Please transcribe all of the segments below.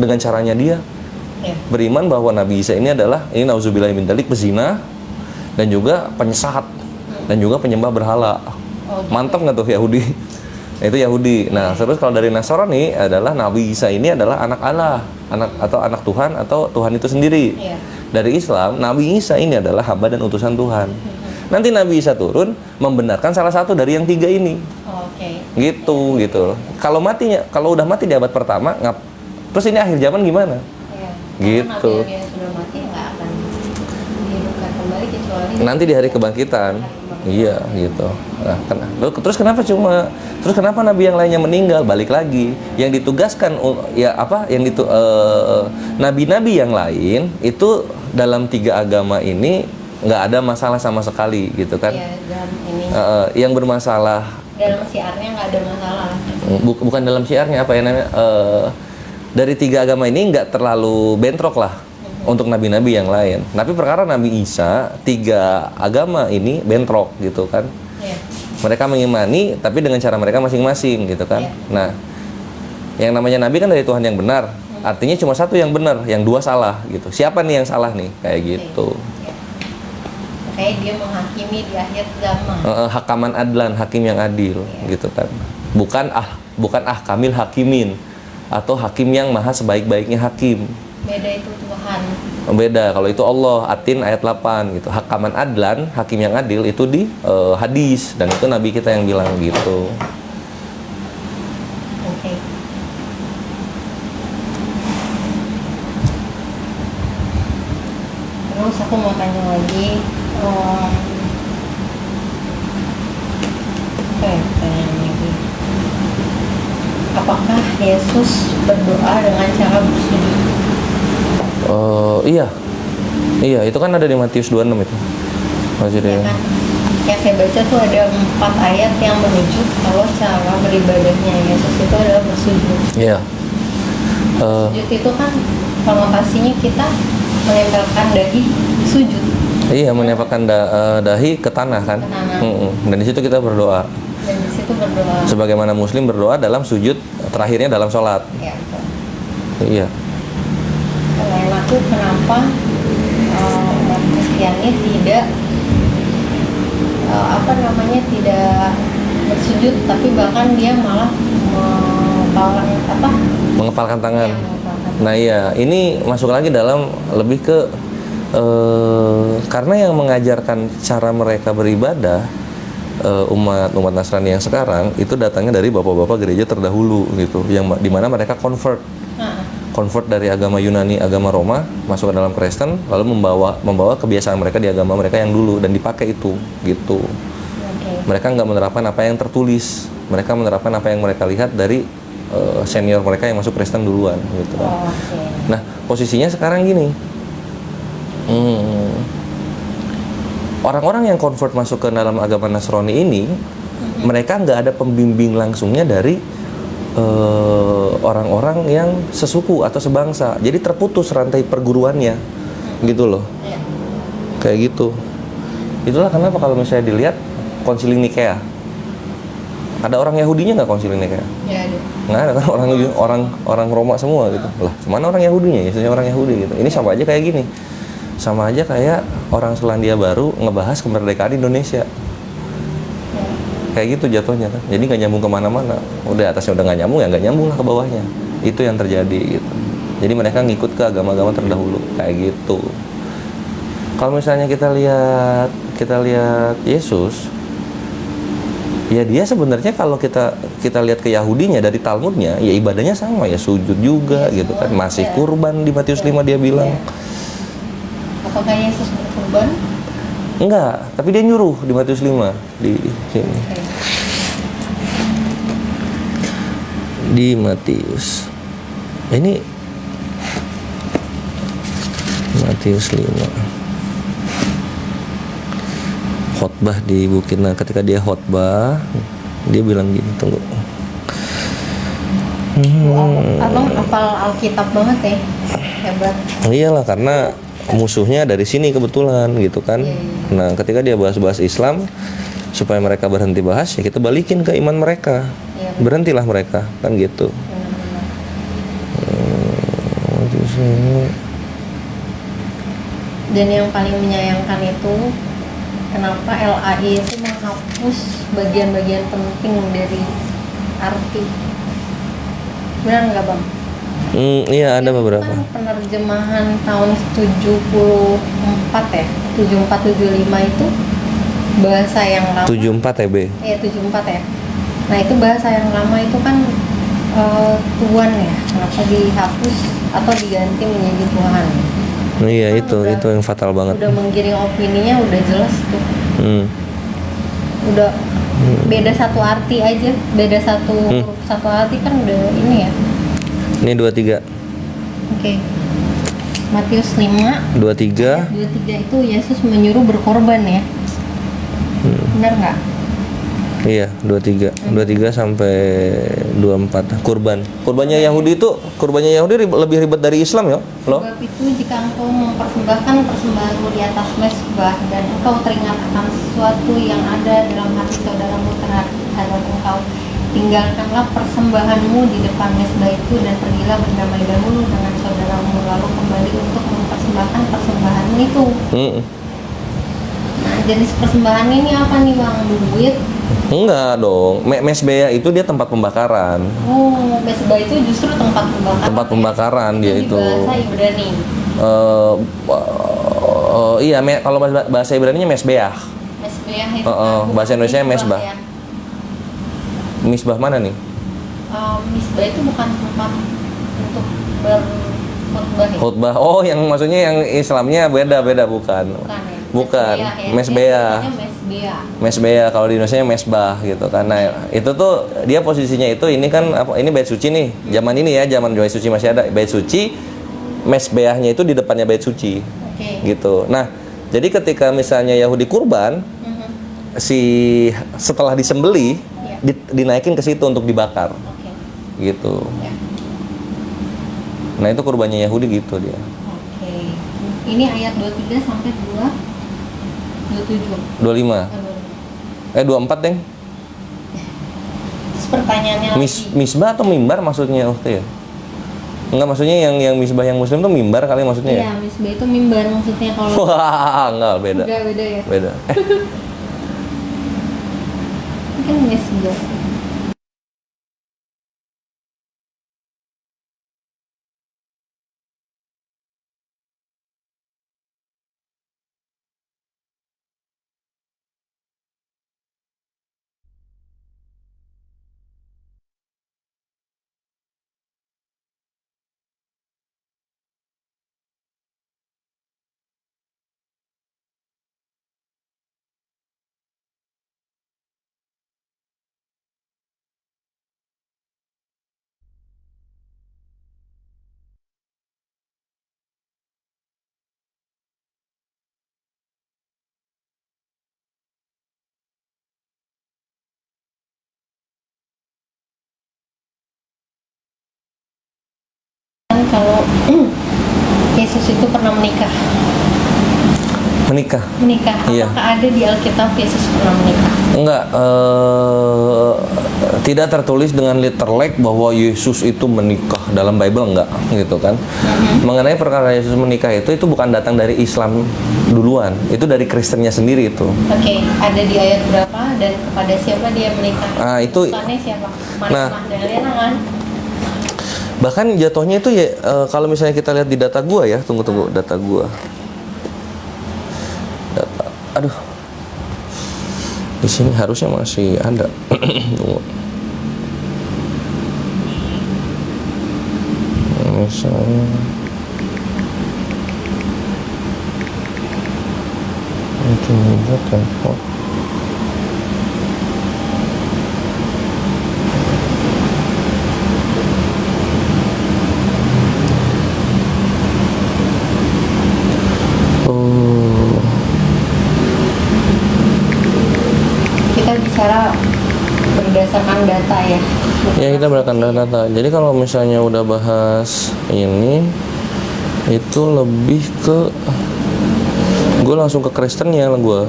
dengan caranya dia. Beriman bahwa Nabi Isa ini adalah, ini nauzubillahi min dzalik, pezina dan juga penyesat dan juga penyembah berhala. Mantap nggak tuh Yahudi? Nah, itu Yahudi. Nah, terus kalau dari Nasrani adalah Nabi Isa ini adalah anak Allah, anak Tuhan atau Tuhan itu sendiri. Dari Islam, Nabi Isa ini adalah hamba dan utusan Tuhan. Nanti Nabi Isa turun membenarkan salah satu dari yang tiga ini. Gitu. Kalau udah mati di abad pertama, terus ini akhir zaman gimana? Gitu. Nabi yang sudah mati nggak akan dihidupkan kembali kecuali nanti di hari kebangkitan. Iya, gitu. Nah, terus kenapa Nabi yang lainnya meninggal? Balik lagi, yang ditugaskan Nabi-Nabi yang lain itu dalam tiga agama ini nggak ada masalah sama sekali, gitu kan? Yang bermasalah dalam syiarnya nggak ada masalah. Bukan dalam syiarnya, apa ya namanya? Dari tiga agama ini nggak terlalu bentrok lah untuk nabi-nabi yang lain. Tapi perkara Nabi Isa, tiga agama ini bentrok, gitu kan? Mereka mengimani, tapi dengan cara mereka masing-masing, gitu kan? Nah, yang namanya nabi kan dari Tuhan yang benar. Artinya cuma satu yang benar, yang dua salah, gitu. Siapa nih yang salah nih? Kayak gitu. Kayak dia menghakimi di akhir zaman. Hakaman adlan, hakim yang adil, gitu kan? Bukan kamil hakimin, atau hakim yang maha sebaik-baiknya hakim. Beda itu Tuhan. Beda, kalau itu Allah, Atin ayat 8 gitu. Hakaman adlan, hakim yang adil itu di hadis, dan itu Nabi kita yang bilang gitu. Terus aku mau tanya lagi, apakah Yesus berdoa dengan cara bersujud? Iya, itu kan ada di Matius 26 itu. Ya kan? Yang saya baca tuh ada 4 ayat yang menunjuk kalau cara beribadahnya Yesus itu adalah bersujud. Iya. Sujud itu kan konotasinya kita menempelkan dahi sujud. Iya, menempelkan dahi ke tanah kan. Dan di situ kita berdoa. Sebagaimana Muslim berdoa dalam sujud terakhirnya dalam sholat. Iya. Iya. Selain aku, kenapa umat Kristiani tidak tidak bersujud, tapi bahkan dia malah mengepalkan tangan. Nah iya, ini masuk lagi dalam lebih ke karena yang mengajarkan cara mereka beribadah umat Nasrani yang sekarang itu datangnya dari bapak-bapak gereja terdahulu gitu, yang dimana mereka convert dari agama Yunani, agama Roma masuk ke dalam Kristen, lalu membawa kebiasaan mereka di agama mereka yang dulu dan dipakai itu gitu. Mereka nggak menerapkan apa yang tertulis, mereka menerapkan apa yang mereka lihat dari senior mereka yang masuk Kristen duluan gitu. Nah posisinya sekarang gini, orang-orang yang convert masuk ke dalam agama Nasrani ini, mereka nggak ada pembimbing langsungnya dari orang-orang yang sesuku atau sebangsa. Jadi terputus rantai perguruannya, gitu loh. Kayak gitu. Itulah kenapa kalau misalnya dilihat Konsili Nikea, ada orang Yahudinya nggak Konsili Nikea? Nggak ada kan, orang Roma semua gitu. Lah, mana orang Yahudinya? Yesusnya orang Yahudi gitu. Ini sama aja kayak gini. Sama aja kayak orang Selandia Baru ngebahas kemerdekaan Indonesia. Kayak gitu jatuhnya kan. Jadi nggak nyambung kemana-mana. Udah atasnya udah nggak nyambung, ya nggak nyambung lah ke bawahnya. Itu yang terjadi gitu. Jadi mereka ngikut ke agama-agama terdahulu kayak gitu. Kalau misalnya kita lihat Yesus, ya dia sebenarnya kalau kita lihat ke Yahudinya dari Talmudnya, ya ibadahnya sama, ya sujud juga gitu kan, masih kurban di Matius 5 dia bilang. Apakah Yesus berkurban? Enggak, tapi dia nyuruh di Matius 5 di sini. Di Matius. Ini Matius 5. Khotbah di Bukit. Nah, ketika dia khotbah, dia bilang gini, tunggu. Abang hafal Alkitab banget ya, hebat. Iyalah, karena musuhnya dari sini kebetulan gitu kan. Nah, ketika dia bahas-bahas Islam, supaya mereka berhenti bahas, ya kita balikin ke iman mereka. Berhentilah mereka, kan gitu. sini. Dan yang paling menyayangkan itu kenapa LAI itu menghapus bagian-bagian penting dari arti. Benar nggak Bang? Iya ada Itu beberapa. kan penerjemahan tahun 74 ya, 74-75 itu bahasa yang lama. 74 ya B. Iya 74 ya. Nah itu bahasa yang lama itu kan Tuhan ya, kenapa dihapus atau diganti menjadi Tuhan? Iya Kan itu yang fatal banget. Udah menggiring opininya udah jelas tuh. Hmm. Udah beda satu arti aja, beda satu arti kan udah ini ya. Ini 23. Oke. Matius 5 23. 23 itu Yesus menyuruh berkorban ya. Benar nggak? Iya, 23 sampai 24. Kurbannya Yahudi lebih ribet dari Islam ya, loh. Sebab itu jika engkau mempersembahkan persembahanmu di atas mezbah dan engkau teringat akan sesuatu yang ada dalam hati saudaramu terhadap engkau, tinggalkanlah persembahanmu di depan mezbah itu dan pergilah berdamai dahulu dengan saudaramu lalu kembali untuk mempersembahkan persembahanmu itu. Nah, jenis persembahan ini apa nih Bang? Duit? Enggak dong, mesbea itu dia tempat pembakaran. Oh, mezbah itu justru tempat pembakaran. Tempat pembakaran dia Di itu. bahasa Ibrani. Iya, kalau bahasa Ibraninya mesbeah. Mezbah itu. Bahasa Indonesia mesbah. Ya. Misbah mana nih? Misbah itu bukan tempat untuk berkhotbah ya? Khutbah. Oh, yang maksudnya yang Islamnya beda bukan. Bukan ya? Mesbea. Mesbea kalau di Indonesia mesbah gitu. Karena itu tuh dia posisinya itu ini kan ini bait suci nih. Zaman ini ya, zaman bait suci masih ada bait suci. Mesbeahnya itu di depannya bait suci. Gitu. Nah, jadi ketika misalnya Yahudi kurban, setelah disembeli dinaikin ke situ untuk dibakar. Gitu. Ya. Nah, itu kurbannya Yahudi gitu dia. Oke. Ini ayat 23 sampai 27. 25. 24, Deng. Terus pertanyaannya Misbah atau mimbar maksudnya waktu ya? Enggak, maksudnya yang misbah yang muslim tuh mimbar kali maksudnya ya? Iya, misbah itu mimbar maksudnya kalau. Wah, enggak, beda. Enggak, beda ya. Beda. Mungkin misbah. Kalau Yesus itu pernah menikah. Menikah? Iya. Apakah ada di Alkitab Yesus pernah menikah? Enggak, tidak tertulis dengan letterlek bahwa Yesus itu menikah dalam Bible, enggak gitu kan. Mengenai perkara Yesus menikah itu bukan datang dari Islam duluan, itu dari Kristennya sendiri itu. Oke, ada di ayat berapa dan kepada siapa dia menikah? Itu bukannya siapa? Magdalena kan? Bahkan jatuhnya itu ya kalau misalnya kita lihat di data gua ya, tunggu data gua. Aduh, di sini harusnya masih ada. Tunggu. Misalnya itu juga tempo. Bicara berdasarkan data ya. Ya, kita berdasarkan data. Jadi kalau misalnya udah bahas ini, itu lebih ke gue langsung ke Kristennya lah gue.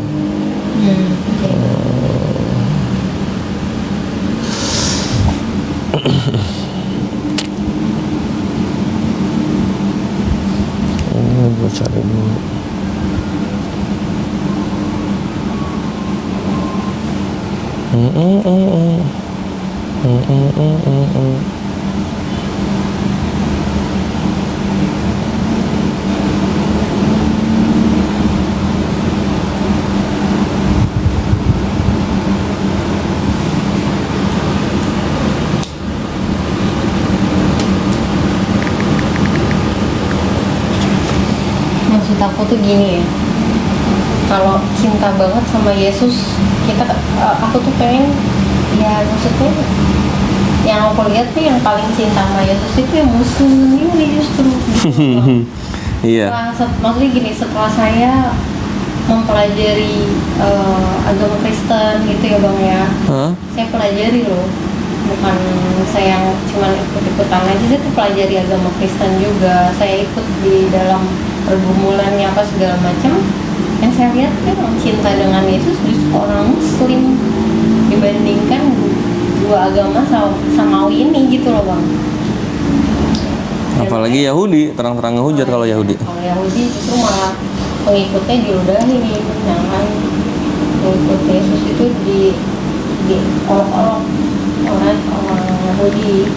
cari dulu. Maksud aku tuh gini ya, kalau cinta banget sama Yesus, aku tuh pengen, ya maksudnya yang aku lihat tuh yang paling cinta sama Yesus itu yang Muslim sendiri justru. Gitu. Iya. Maksudnya gini, setelah saya mempelajari agama Kristen gitu ya Bang ya, saya pelajari loh, bukan saya yang cuma ikut-ikutan aja, saya tuh pelajari agama Kristen juga, saya ikut di dalam pergumulannya apa segala macam. Yang saya lihat kan orang cinta dengan Yesus justru orang Muslim dibandingkan dua agama samawi ini gitu loh Bang. Apalagi Yahudi, terang-terang ngehujat kalau Yahudi. Kalau Yahudi justru malah pengikutnya diludahi, jangan pengikut Yesus itu di olok-olok oleh orang Yahudi.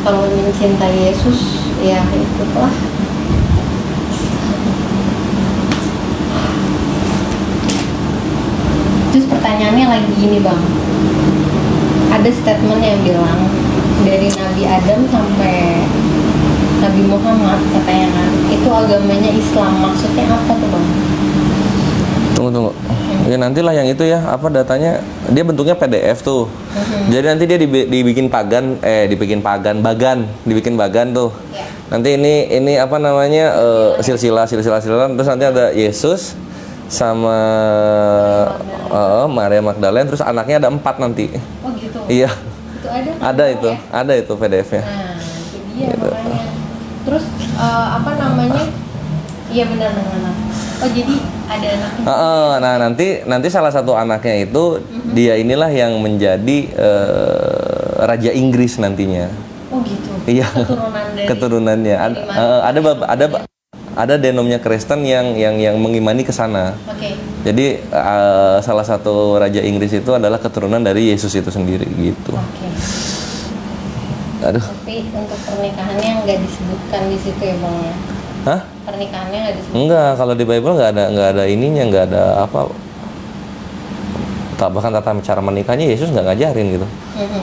Kalau mencintai Yesus ya ikutlah. Terus pertanyaannya lagi gini Bang, ada statement yang bilang dari Nabi Adam sampai Nabi Muhammad katanya kan itu agamanya Islam, maksudnya apa tuh Bang? Tunggu. Ya nantilah yang itu ya, apa datanya, dia bentuknya PDF tuh. Jadi nanti dia dibikin bagan tuh. Yeah. Nanti ini apa namanya, silsilah, terus nanti ada Yesus sama Maria Magdalene, terus anaknya ada 4 nanti. Oh gitu. Iya. Itu ada? Ada itu PDF-nya. Nah, itu dia Gitu. makanya. Terus apa namanya? Iya benar. Oh jadi ada anaknya. Nah nanti salah satu anaknya itu dia inilah yang menjadi Raja Inggris nantinya. Oh gitu. Iya. Keturunannya. Ada denomnya Kristen yang mengimani ke sana. Oke. Jadi salah satu Raja Inggris itu adalah keturunan dari Yesus itu sendiri gitu. Oke. Aduh. Tapi untuk pernikahannya nggak disebutkan di situ ya Bang ya? Hah? Pernikahannya nggak disebutkan? Enggak, kalau di Bible nggak ada ininya, nggak ada apa. Bahkan tata cara menikahnya Yesus nggak ngajarin gitu.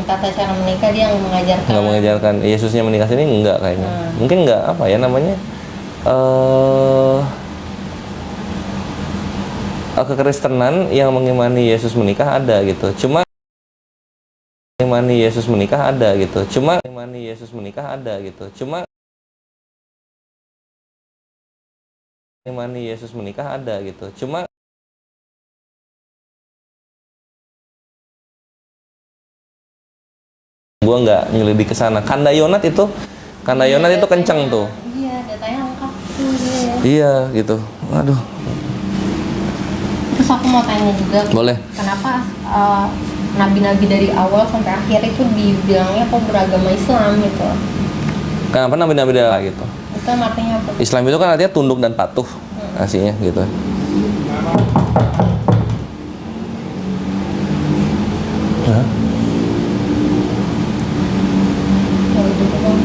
Tata cara menikah dia yang mengajarkan. Nggak mengajarkan. Yesusnya menikah sini enggak kayaknya. Mungkin nggak apa ya namanya. Kekristenan yang mengimani Yesus menikah ada gitu. Cuma mengimani Yesus menikah ada gitu. Cuma gua nggak nyelidik ke sana. Kandayonat itu kenceng tuh. Iya, datanya lengkap tuh dia ya. Iya gitu. Aduh. Terus aku mau tanya juga. Boleh. Kenapa nabi-nabi dari awal sampai akhir itu dibilangnya kok beragama Islam gitu? Kenapa nabi-nabi dah gitu? Islam artinya apa? Islam itu kan artinya tunduk dan patuh, aslinya gitu. Hah? Ya gitu Bang.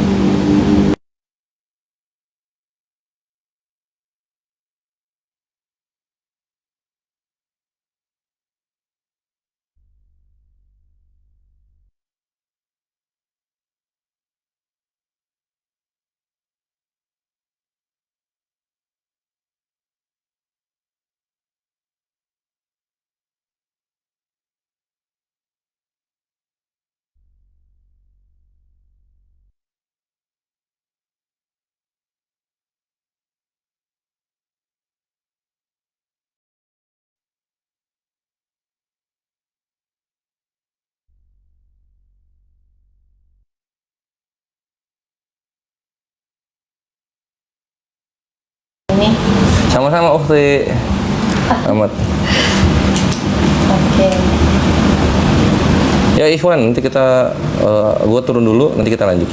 Ini. Sama-sama Ukti. Amat. Oke. Ya Ikhwan, nanti kita gua turun dulu, nanti kita lanjut.